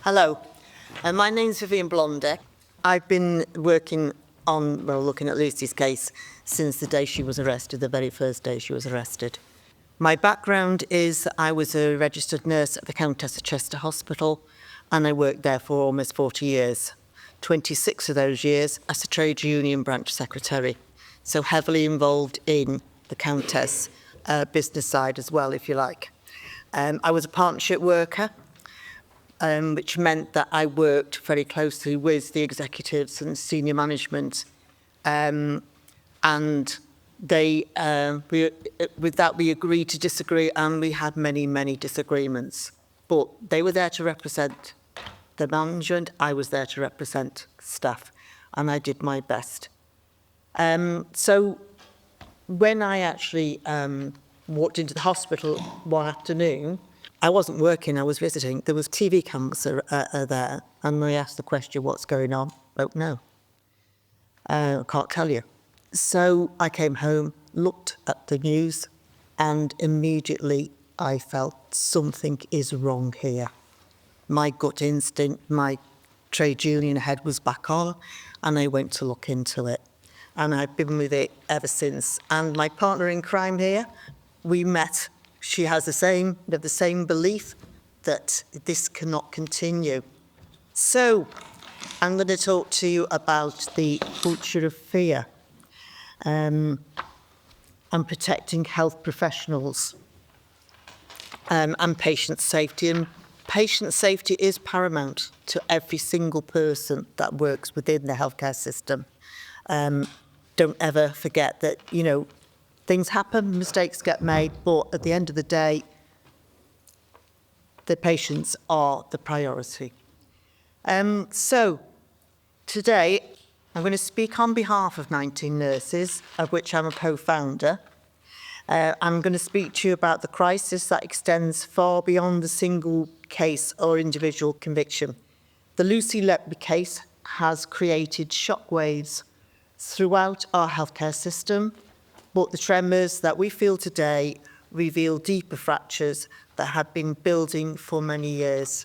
Hello, my name's Vivian Blonde. I've been looking at Lucy's case since the day she was arrested, the very first day she was arrested. My background is I was a registered nurse at the Countess of Chester Hospital, and I worked there for almost 40 years. 26 of those years as a trade union branch secretary, so heavily involved in the Countess business side as well, if you like. I was a partnership worker, which meant that I worked very closely with the executives and senior management. And with that, we agreed to disagree, and we had many, many disagreements. But they were there to represent the management, I was there to represent staff, and I did my best. So when I actually walked into the hospital one afternoon, I wasn't working, I was visiting. There was TV cameras there, and they asked the question, what's going on? Oh, no. I can't tell you. So I came home, looked at the news, and immediately I felt something is wrong here. My gut instinct, my trade union head was back on, and I went to look into it. And I've been with it ever since. And my partner in crime here, we met. She has the same belief that this cannot continue. So I'm going to talk to you about the culture of fear and protecting health professionals and patient safety. And patient safety is paramount to every single person that works within the healthcare system. Don't ever forget that, things happen, mistakes get made, but at the end of the day, the patients are the priority. So today, I'm going to speak on behalf of 19 nurses, of which I'm a co-founder. I'm going to speak to you about the crisis that extends far beyond the single case or individual conviction. The Lucy Letby case has created shockwaves throughout our healthcare system, but the tremors that we feel today reveal deeper fractures that had been building for many years.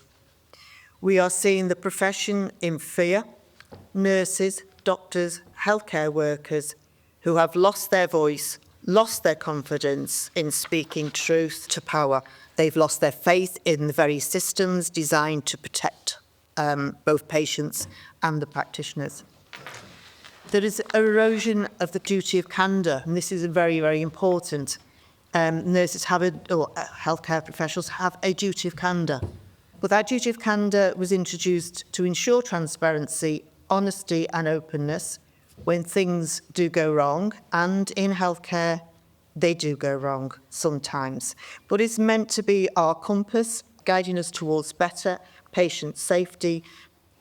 We are seeing the profession in fear, nurses, doctors, healthcare workers who have lost their voice, lost their confidence in speaking truth to power. They've lost their faith in the very systems designed to protect both patients and the practitioners. There is erosion of the duty of candour, and this is very, very important. Nurses have healthcare professionals have a duty of candour. But that duty of candour was introduced to ensure transparency, honesty and openness when things do go wrong, and in healthcare, they do go wrong sometimes. But it's meant to be our compass, guiding us towards better patient safety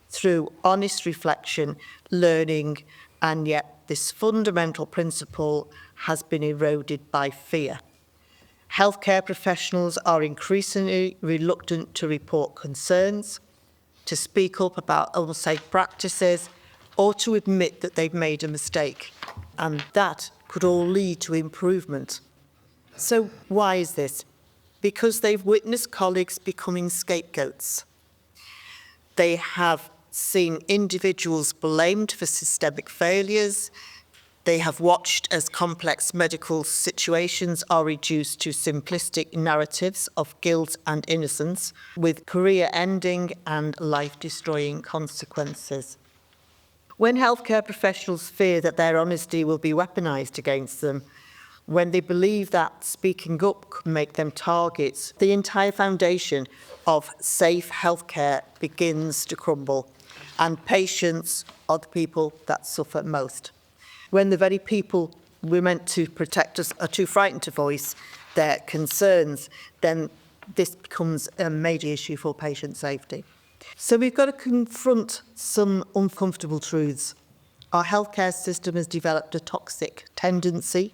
through honest reflection, learning, and yet this fundamental principle has been eroded by fear. Healthcare professionals are increasingly reluctant to report concerns, to speak up about unsafe practices, or to admit that they've made a mistake. And that could all lead to improvement. So why is this? Because they've witnessed colleagues becoming scapegoats. They have seen individuals blamed for systemic failures. They have watched as complex medical situations are reduced to simplistic narratives of guilt and innocence, with career-ending and life-destroying consequences. When healthcare professionals fear that their honesty will be weaponised against them, when they believe that speaking up could make them targets, the entire foundation of safe healthcare begins to crumble, and patients are the people that suffer most. When the very people we're meant to protect us are too frightened to voice their concerns, then this becomes a major issue for patient safety. So we've got to confront some uncomfortable truths. Our healthcare system has developed a toxic tendency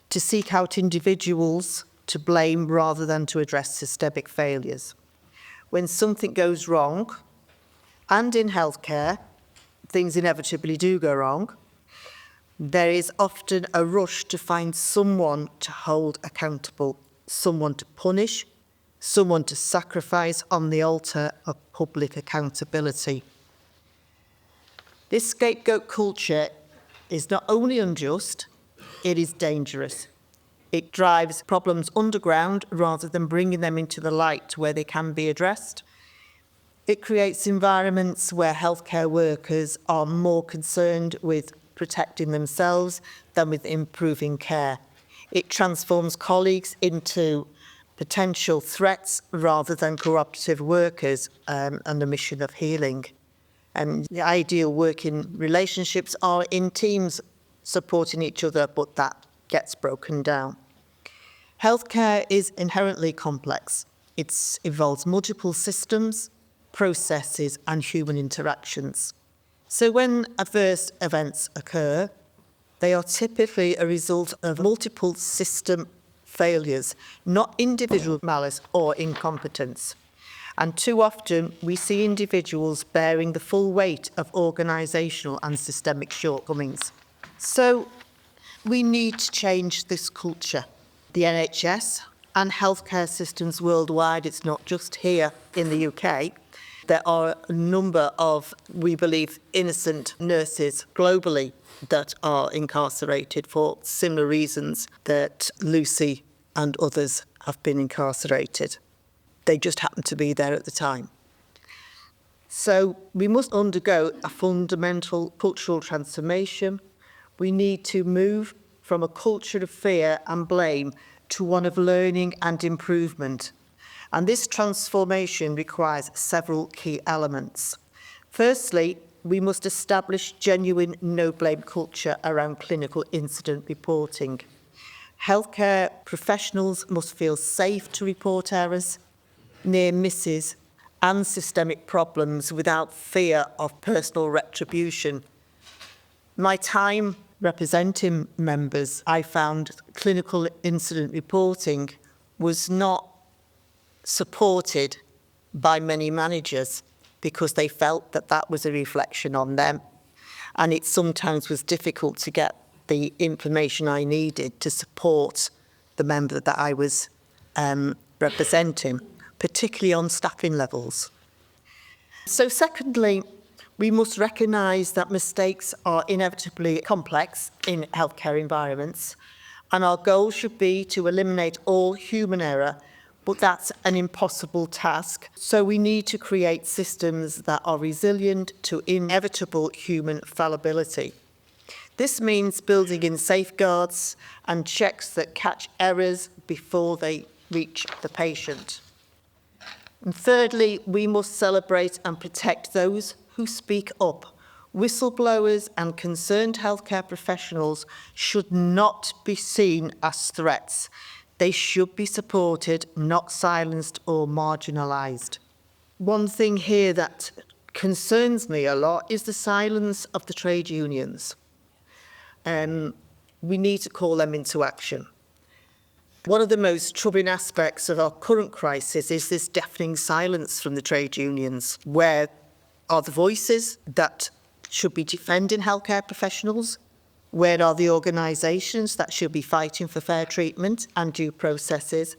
to seek out individuals to blame rather than to address systemic failures. When something goes wrong, and in healthcare, things inevitably do go wrong, there is often a rush to find someone to hold accountable, someone to punish, someone to sacrifice on the altar of public accountability. This scapegoat culture is not only unjust, it is dangerous. It drives problems underground rather than bringing them into the light where they can be addressed. It creates environments where healthcare workers are more concerned with protecting themselves than with improving care. It transforms colleagues into potential threats rather than cooperative workers and a mission of healing. And the ideal working relationships are in teams supporting each other, but that gets broken down. Healthcare is inherently complex. It involves multiple systems, processes, and human interactions. So when adverse events occur, they are typically a result of multiple system failures, not individual malice or incompetence. And too often, we see individuals bearing the full weight of organisational and systemic shortcomings. So we need to change this culture. The NHS and healthcare systems worldwide, it's not just here in the UK, there are a number of, we believe, innocent nurses globally that are incarcerated for similar reasons that Lucy and others have been incarcerated. They just happened to be there at the time. So we must undergo a fundamental cultural transformation. We need to move from a culture of fear and blame to one of learning and improvement. And this transformation requires several key elements. Firstly, we must establish genuine no-blame culture around clinical incident reporting. Healthcare professionals must feel safe to report errors, near misses, and systemic problems without fear of personal retribution. My time representing members, I found clinical incident reporting was not supported by many managers because they felt that that was a reflection on them. And it sometimes was difficult to get the information I needed to support the member that I was representing, particularly on staffing levels. So secondly, we must recognise that mistakes are inevitably complex in healthcare environments, and our goal should be to eliminate all human error, but that's an impossible task. So we need to create systems that are resilient to inevitable human fallibility. This means building in safeguards and checks that catch errors before they reach the patient. And thirdly, we must celebrate and protect those who speak up. Whistleblowers and concerned healthcare professionals should not be seen as threats. They should be supported, not silenced or marginalised. One thing here that concerns me a lot is the silence of the trade unions. We need to call them into action. One of the most troubling aspects of our current crisis is this deafening silence from the trade unions. Where are the voices that should be defending healthcare professionals? Where are the organisations that should be fighting for fair treatment and due processes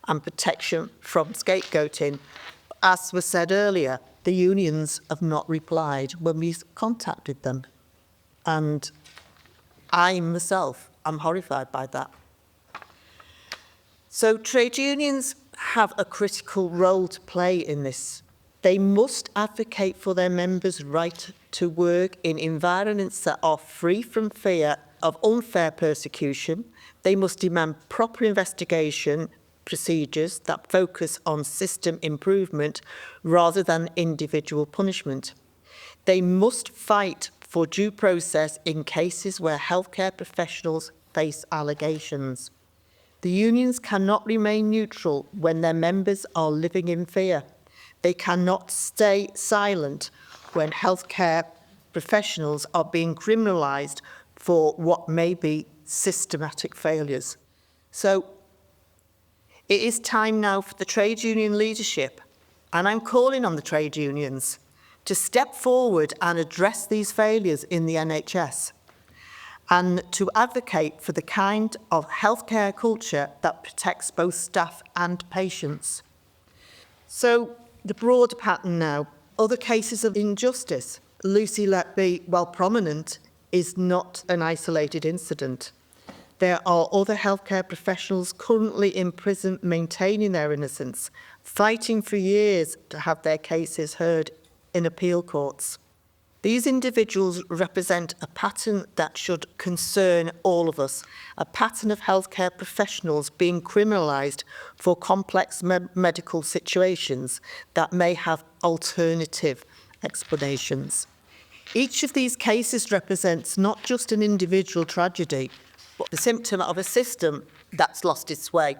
and protection from scapegoating? As was said earlier, the unions have not replied when we contacted them. And I myself am horrified by that. So trade unions have a critical role to play in this. They must advocate for their members' right to work in environments that are free from fear of unfair persecution. They must demand proper investigation procedures that focus on system improvement rather than individual punishment. They must fight for due process in cases where healthcare professionals face allegations. The unions cannot remain neutral when their members are living in fear. They cannot stay silent when healthcare professionals are being criminalised for what may be systematic failures. So it is time now for the trade union leadership, and I'm calling on the trade unions to step forward and address these failures in the NHS and to advocate for the kind of healthcare culture that protects both staff and patients. So the broad pattern now, other cases of injustice. Lucy Letby, while prominent, is not an isolated incident. There are other healthcare professionals currently in prison maintaining their innocence, fighting for years to have their cases heard in appeal courts. These individuals represent a pattern that should concern all of us, a pattern of healthcare professionals being criminalised for complex medical situations that may have alternative explanations. Each of these cases represents not just an individual tragedy, but the symptom of a system that's lost its way.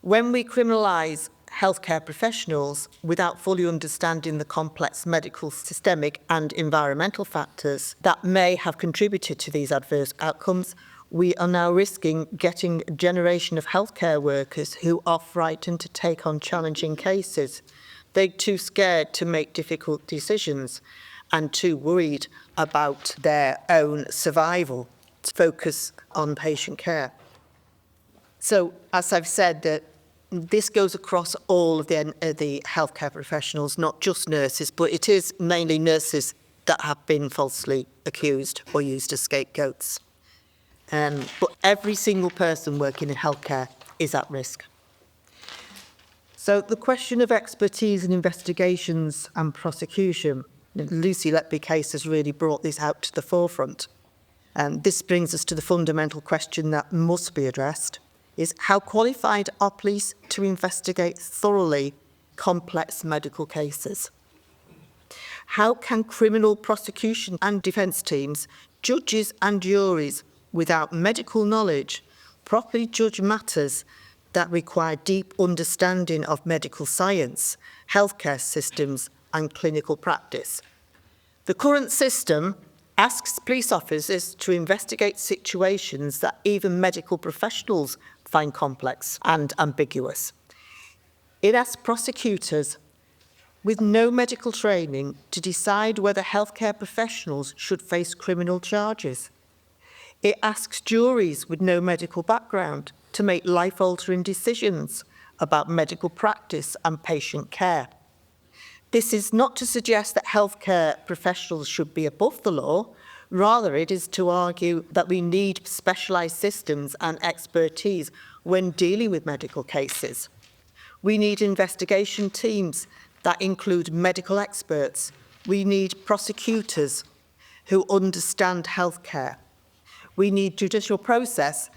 When we criminalise healthcare professionals without fully understanding the complex medical, systemic and environmental factors that may have contributed to these adverse outcomes, we are now risking getting a generation of healthcare workers who are frightened to take on challenging cases. They're too scared to make difficult decisions and too worried about their own survival to focus on patient care. So, as I've said, this goes across all of the healthcare professionals, not just nurses, but it is mainly nurses that have been falsely accused or used as scapegoats. But every single person working in healthcare is at risk. So the question of expertise in investigations and prosecution, the Lucy Letby case has really brought this out to the forefront. And this brings us to the fundamental question that must be addressed, is how qualified are police to investigate thoroughly complex medical cases? How can criminal prosecution and defence teams, judges and juries, without medical knowledge, properly judge matters that require deep understanding of medical science, healthcare systems and clinical practice? The current system asks police officers to investigate situations that even medical professionals find complex and ambiguous. It asks prosecutors with no medical training to decide whether healthcare professionals should face criminal charges. It asks juries with no medical background to make life-altering decisions about medical practice and patient care. This is not to suggest that healthcare professionals should be above the law. Rather, it is to argue that we need specialised systems and expertise when dealing with medical cases. We need investigation teams that include medical experts. We need prosecutors who understand healthcare. We need judicial process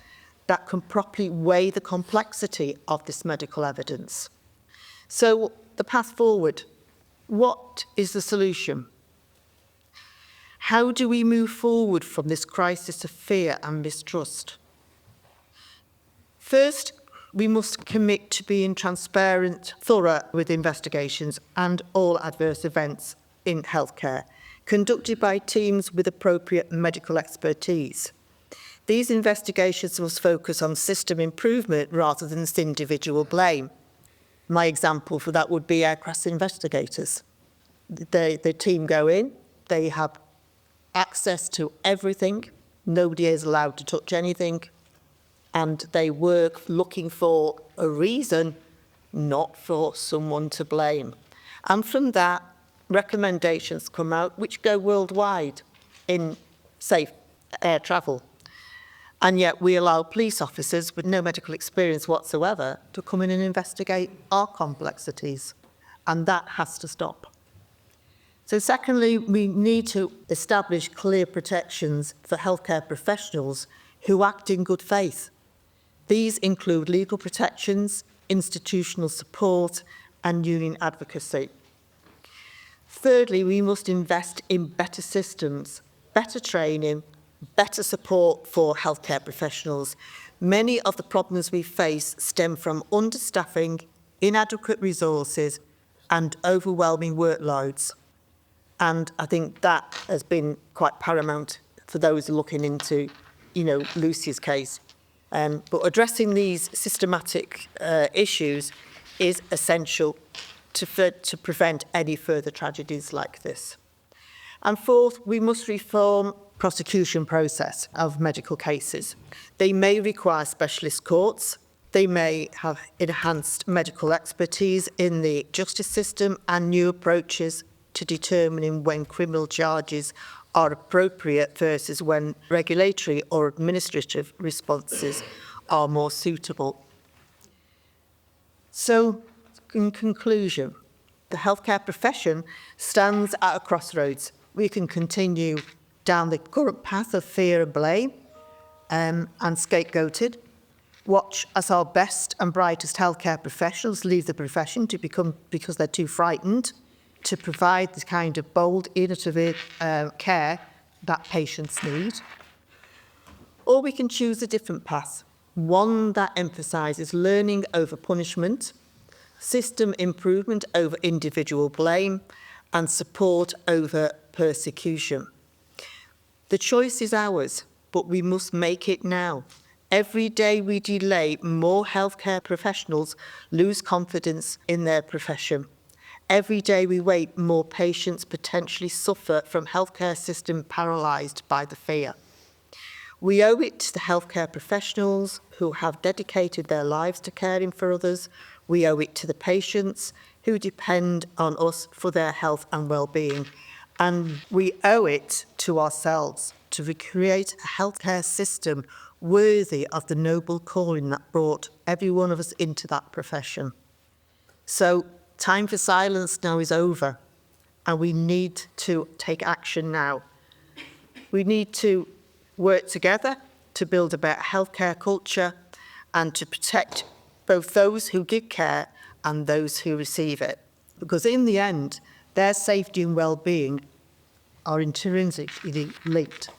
that can properly weigh the complexity of this medical evidence. So, the path forward. What is the solution? How do we move forward from this crisis of fear and mistrust? First, we must commit to being transparent, thorough with investigations and all adverse events in healthcare, conducted by teams with appropriate medical expertise. These investigations must focus on system improvement rather than individual blame. My example for that would be aircraft investigators. The team go in, they have access to everything, nobody is allowed to touch anything, and they work looking for a reason, not for someone to blame. And from that, recommendations come out which go worldwide in safe air travel. And yet we allow police officers with no medical experience whatsoever to come in and investigate our complexities. And that has to stop. So secondly, we need to establish clear protections for healthcare professionals who act in good faith. These include legal protections, institutional support, and union advocacy. Thirdly, we must invest in better systems, better training, better support for healthcare professionals. Many of the problems we face stem from understaffing, inadequate resources, and overwhelming workloads. And I think that has been quite paramount for those looking into, Lucy's case. But addressing these systematic issues is essential to prevent any further tragedies like this. And fourth, we must reform prosecution process of medical cases. They may require specialist courts They may have enhanced medical expertise in the justice system and new approaches to determining when criminal charges are appropriate versus when regulatory or administrative responses are more suitable. So, in conclusion, the healthcare profession stands at a crossroads. We can continue down the current path of fear and blame and scapegoated, watch as our best and brightest healthcare professionals leave the profession because they're too frightened to provide the kind of bold, innovative care that patients need. Or we can choose a different path, one that emphasises learning over punishment, system improvement over individual blame, and support over persecution. The choice is ours, but we must make it now. Every day we delay, more healthcare professionals lose confidence in their profession. Every day we wait, more patients potentially suffer from healthcare system paralysed by the fear. We owe it to the healthcare professionals who have dedicated their lives to caring for others. We owe it to the patients who depend on us for their health and well-being. And we owe it to ourselves to recreate a healthcare system worthy of the noble calling that brought every one of us into that profession. So, time for silence now is over, and we need to take action now. We need to work together to build a better healthcare culture and to protect both those who give care and those who receive it. Because in the end, their safety and well-being are intrinsically linked.